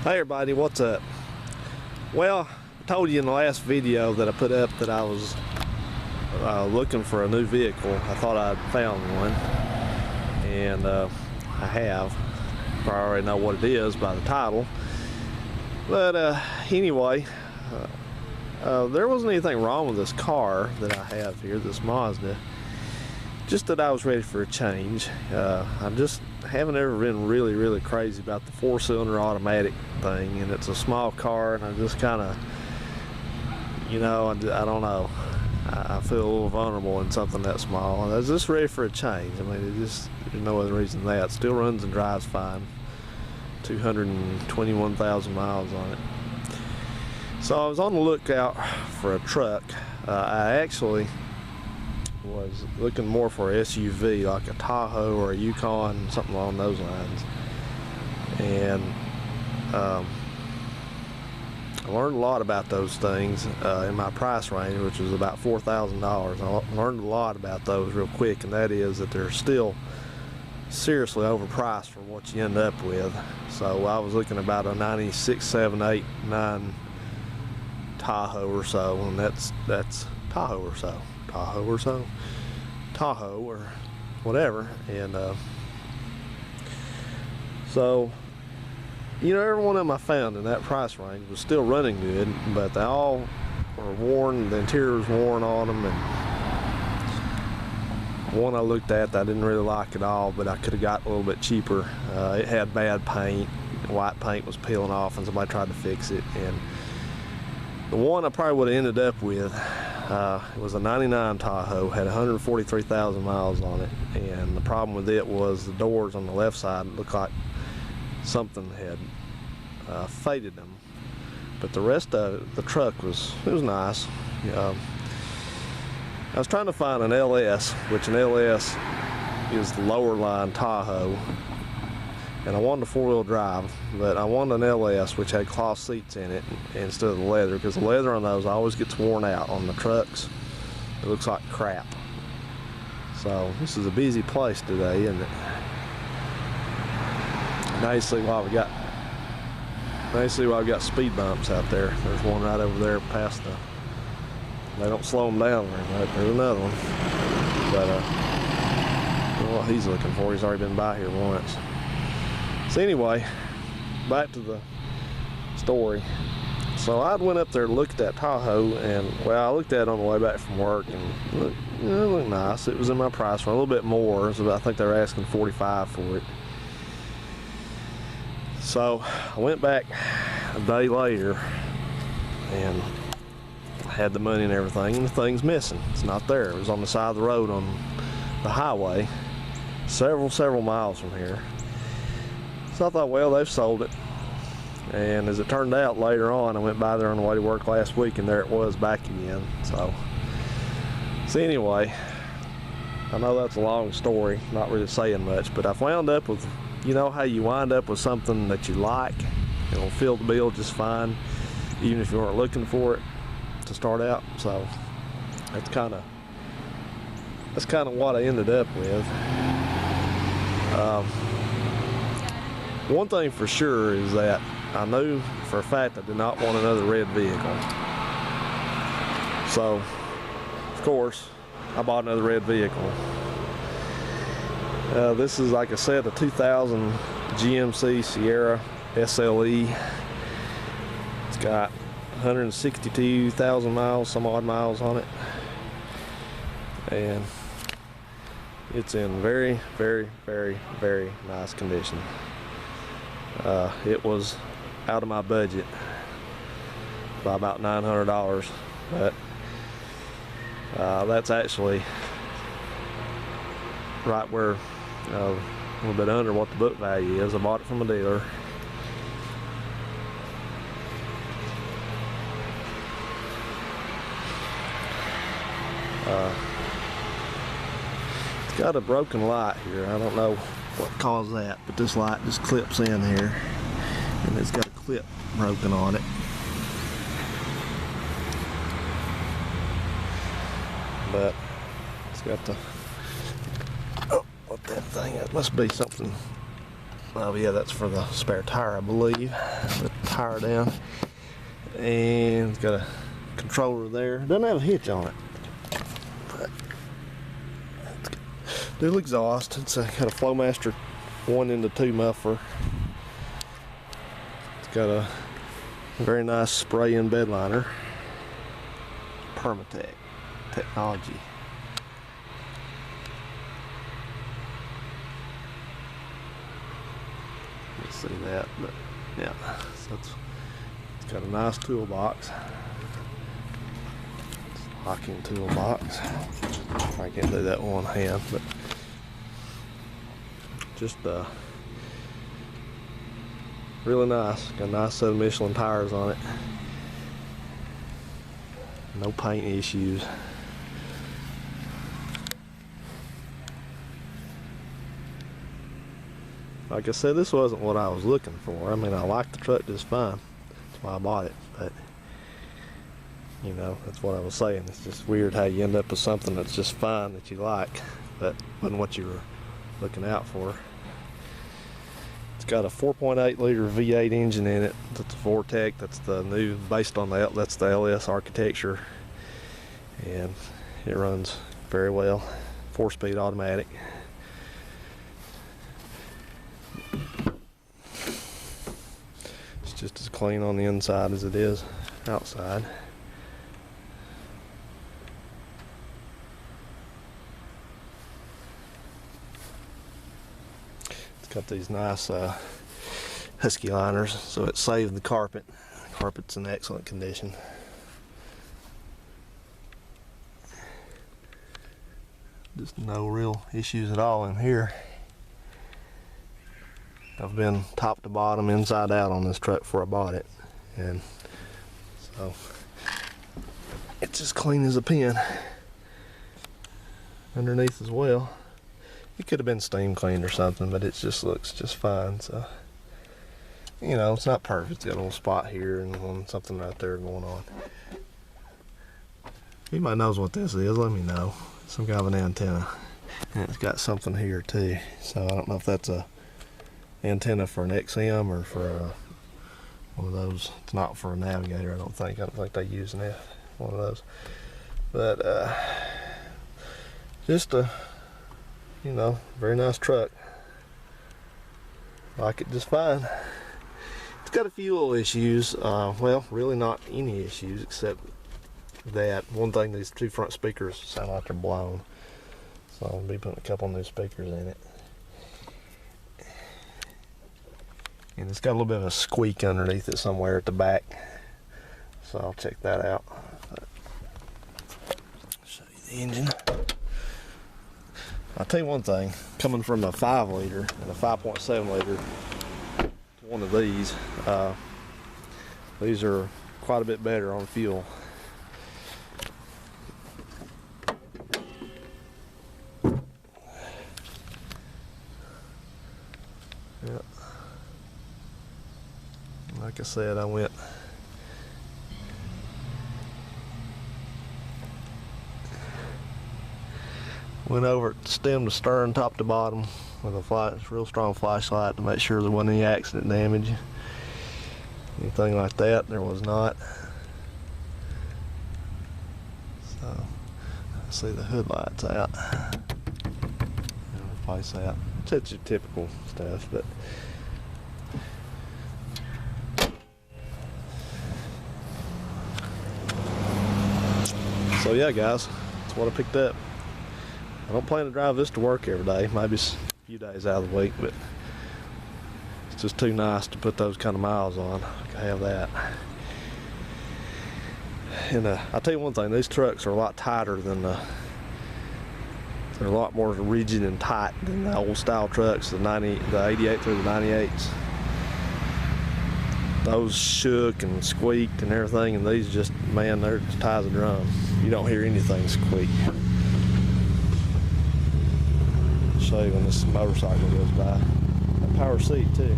Hey everybody, what's up? Well, I told you in the last video that I put up that I was looking for a new vehicle. I thought I'd found one, and I have. I already know what it is by the title. But anyway, there wasn't anything wrong with this car that I have here, this Mazda. Just that I was ready for a change. I just haven't ever been really crazy about the 4-cylinder automatic thing, and it's a small car, and I just kind of, I don't know. I feel a little vulnerable in something that small, and I was just ready for a change. I mean, there's no other reason than that. It still runs and drives fine. 221,000 miles on it. So I was on the lookout for a truck. I actually was looking more for a SUV, like a Tahoe or a Yukon, something along those lines. And I learned a lot about those things in my price range, which was about $4,000. I learned a lot about those real quick, and that is that they're still seriously overpriced for what you end up with. So I was looking about a 96, 7, 8, 9 Tahoe or so, and that's Tahoe or so. Tahoe or whatever. And so every one of them I found in that price range was still running good, but they all were worn. The interior was worn on them, and one I looked at that I didn't really like at all, but I could have got a little bit cheaper. It had bad paint. The white paint was peeling off, and somebody tried to fix it. And the one I probably would have ended up with, it was a 99 Tahoe, had 143,000 miles on it, and the problem with it was the doors on the left side looked like something had faded them, but the rest of the truck was nice. I was trying to find an LS, which an LS is the lower line Tahoe, and I wanted a 4-wheel drive, but I wanted an LS which had cloth seats in it instead of the leather, because the leather on those always gets worn out on the trucks. It looks like crap. So this is a busy place today, isn't it? Now you see why we got speed bumps out there. There's one right over there past the. They don't slow them down very much. There's another one, but I don't know what he's looking for. He's already been by here once. So anyway, back to the story. So I went up there to look at that Tahoe, and I looked at it on the way back from work, and it looked nice. It was in my price for a little bit more. So I think they were asking $45 for it. So I went back a day later and had the money and everything, and the thing's missing. It's not there. It was on the side of the road on the highway, several miles from here. So I thought, well, they've sold it. And as it turned out, later on, I went by there on the way to work last week, and there it was back again. So anyway, I know that's a long story, not really saying much, but I wound up with, how you wind up with something that you like. It'll fill the bill just fine, even if you weren't looking for it to start out. So that's kind of what I ended up with. One thing for sure is that I knew for a fact I did not want another red vehicle. So, of course, I bought another red vehicle. This is, like I said, a 2000 GMC Sierra SLE. It's got 162,000 miles, some odd miles on it. And it's in very nice condition. It was out of my budget by about $900, but that's actually right where a little bit under what the book value is. I bought it from a dealer. It's got a broken light here. I don't know what caused that, but this light just clips in here, and it's got a clip broken on it. But it's got the, what that thing, it must be something Oh yeah, that's for the spare tire, I believe. Put the tire down. And it's got a controller there. Doesn't have a hitch on it. But dual exhaust. It's got a Flowmaster 1 into 2 muffler. It's got a very nice spray-in bed liner. Permatech technology. You see that, but yeah, so it's got a nice toolbox. It's a locking toolbox. I can't do that one hand, but just really nice. Got a nice set of Michelin tires on it. No paint issues. Like I said, this wasn't what I was looking for. I mean, I liked the truck just fine. That's why I bought it. But, you know, that's what I was saying. It's just weird how you end up with something that's just fine that you like, but wasn't what you were looking out for. It's got a 4.8 liter V8 engine in it. That's a Vortec. That's the new, based on that. That's the LS architecture, and it runs very well. 4-speed automatic. It's just as clean on the inside as it is outside. Got these nice husky liners, so it saved the carpet. The carpet's in excellent condition. Just no real issues at all in here. I've been top to bottom, inside out on this truck before I bought it, and so it's as clean as a pin underneath as well. It could have been steam cleaned or something, but it just looks just fine. So, you know, it's not perfect. It's got a little spot here and something right there going on. If anybody knows what this is, let me know. Some kind of an antenna. And it's got something here too. So I don't know if that's a antenna for an XM or for one of those. It's not for a navigator, I don't think. I don't think they use one of those. But just a, you know, very nice truck. Like it just fine. It's got a few little issues. Well, really not any issues except that one thing, these two front speakers sound like they're blown. So I'll be putting a couple new speakers in it. And it's got a little bit of a squeak underneath it somewhere at the back. So I'll check that out. Show you the engine. I'll tell you one thing, coming from a 5 liter and a 5.7 liter to one of these are quite a bit better on fuel. Yep. Like I said, I went over it stem to stern, top to bottom, with a real strong flashlight to make sure there wasn't any accident damage, anything like that. There was not. So I see the hood lights out. Replace that. It's your typical stuff, but so yeah, guys, that's what I picked up. I don't plan to drive this to work every day, maybe a few days out of the week, but it's just too nice to put those kind of miles on. I can have that. And I'll tell you one thing, these trucks are a lot tighter than they're a lot more rigid and tight than the old style trucks, the 88 through the 98s. Those shook and squeaked and everything, and these just, man, they're as tight as a drum. You don't hear anything squeak. Show you when this motorcycle goes by. A power seat too.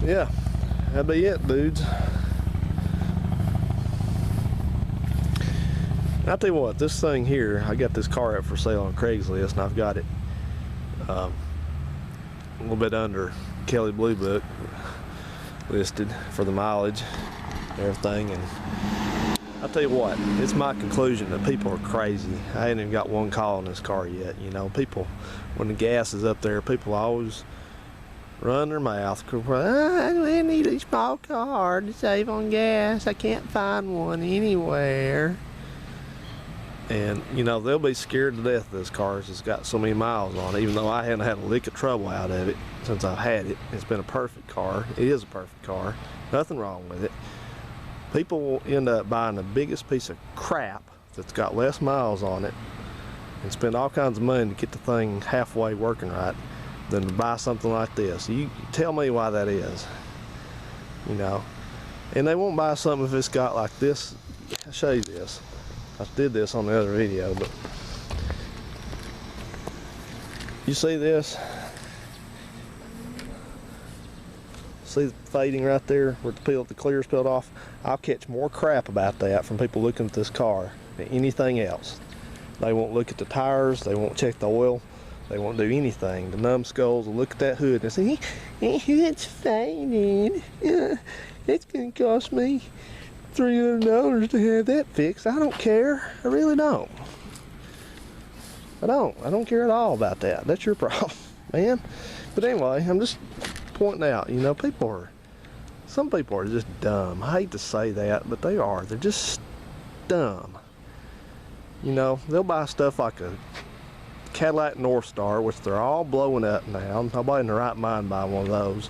Yeah, that'd be it, dudes. I'll tell you what, this thing here, I got this car up for sale on Craigslist, and I've got it a little bit under Kelly Blue Book listed for the mileage and everything. And I'll tell you what, it's my conclusion that people are crazy. I ain't even got one call on this car yet. You know, people, when the gas is up there, people always run their mouth. I need a small car to save on gas. I can't find one anywhere. And, you know, they'll be scared to death of this car. It's got so many miles on it, even though I haven't had a lick of trouble out of it since I've had it. It's been a perfect car. It is a perfect car. Nothing wrong with it. People will end up buying the biggest piece of crap that's got less miles on it and spend all kinds of money to get the thing halfway working right than to buy something like this. You tell me why that is. You know, and they won't buy something if it's got like this. I'll show you this. I did this on the other video, but you see this? See the fading right there where the clear is peeled off? I'll catch more crap about that from people looking at this car than anything else. They won't look at the tires, they won't check the oil, they won't do anything. The numbskulls will look at that hood and say, it's faded. It's gonna cost me $300 to have that fixed. I don't care. I really don't. I don't care at all about that. That's your problem, man. But anyway, I'm just pointing out, you know, some people are just dumb. I hate to say that, but they are. They're just dumb. You know, they'll buy stuff like a Cadillac North Star, which they're all blowing up now. Nobody in their right mind buy one of those.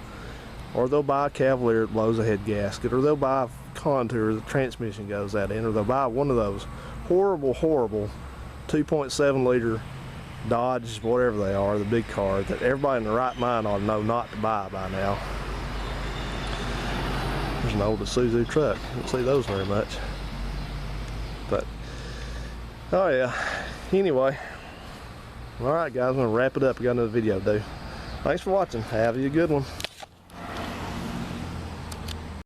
Or they'll buy a Cavalier that blows a head gasket, or they'll buy a Contour the transmission goes out in, or they'll buy one of those horrible 2.7 liter Dodge, whatever they are, the big car that everybody in the right mind ought to know not to buy by now. There's an old Isuzu truck. I don't see those very much. But, oh yeah. Anyway. Alright guys, I'm going to wrap it up. I got another video to do. Thanks for watching. Have you a good one.